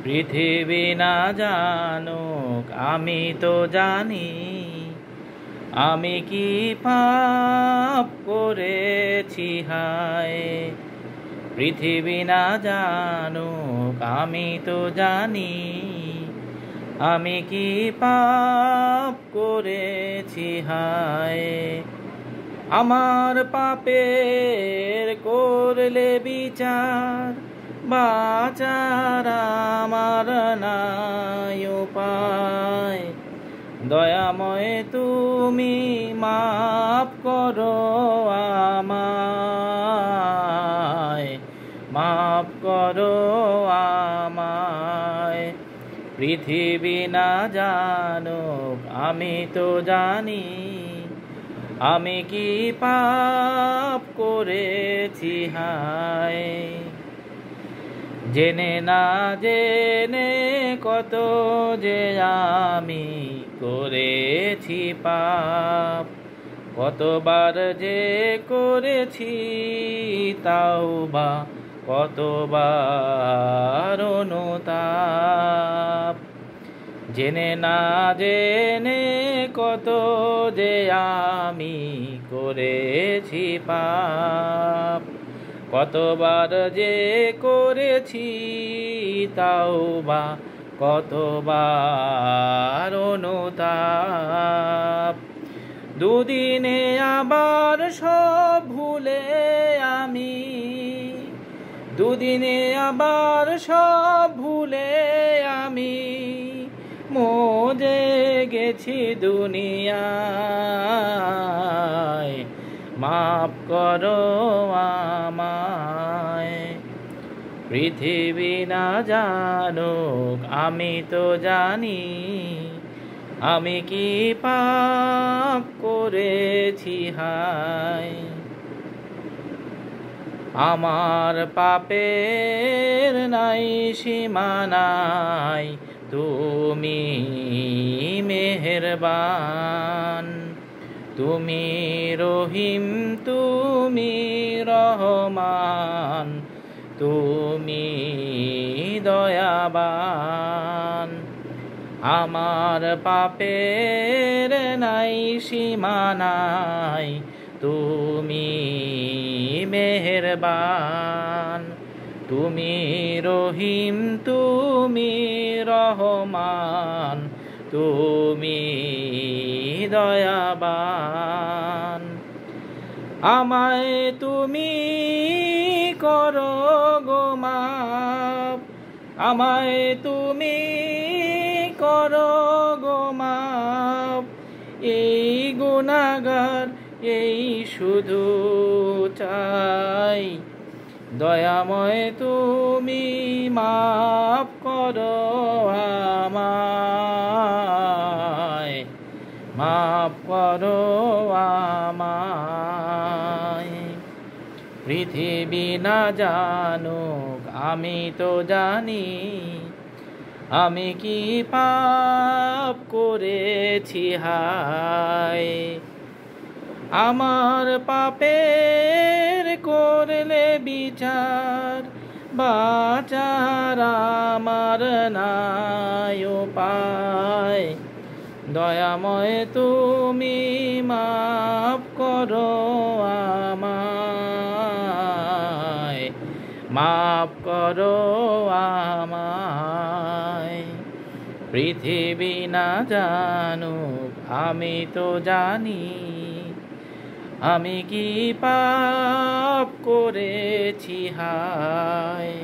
পৃথিবী না জানুক আমি তো জানি, আমি কি পাপ করেছি হায়। পৃথিবী না জানুক আমি তো জানি, আমি কি পাপ করেছি হায়। আমার পাপের করলে বিচার, বাঁচার আমার নাই উপায়। দয়াময় তুমি মাফ করো আমায়, মাফ করো আমায়। পৃথিবী না জানুক আমি তো জানি, আমি কি পাপ করেছি হায়। জেনে না জেনে কত যে আমি করেছি পাপ, কতবার যে করেছি তাওবা, কতবার অনুতাপ। জেনে না জেনে কত যে আমি করেছি পাপ, কতবার যে করেছি তাওবা, কতবার অনুতাপ। দুদিনে আবার সব ভুলে আমি, দুদিনে আবার সব ভুলে আমি মজে গেছি দুনিয়ায়। মাফ করো আমায়। পৃথিবী না জানুক আমি তো জানি, আমি কি পাপ করেছি হায়। আমার পাপের নাই সীমা নাই, তুমি মেহেরবান। তুমি রহিম তুমি রহমান, তুমি দয়াবান। আমার পাপের নাই সীমা নাই, তুমি মেহেরবান। তুমি রহিম তুমি রহমান, তুমি দয়াবান। আমায় তুমি করো গো মাফ, আমায় তুমি করো গো মাফ। এই গুনাহগার এই শুধু চাই, দয়াময় তুমি মাফ করো আমায়, মাফ করো আমায়। পৃথিবী না জানুক আমি তো জানি, আমি কি পাপ করেছি হায়। আমার পাপের করলে বিচার, বাঁচার আমার নাই উপায়। দয়াময় তুমি মাফ করো আমায়, মাফ করো আমায়। পৃথিবী না জানুক আমি তো জানি, আমি কি পাপ করেছি হায়।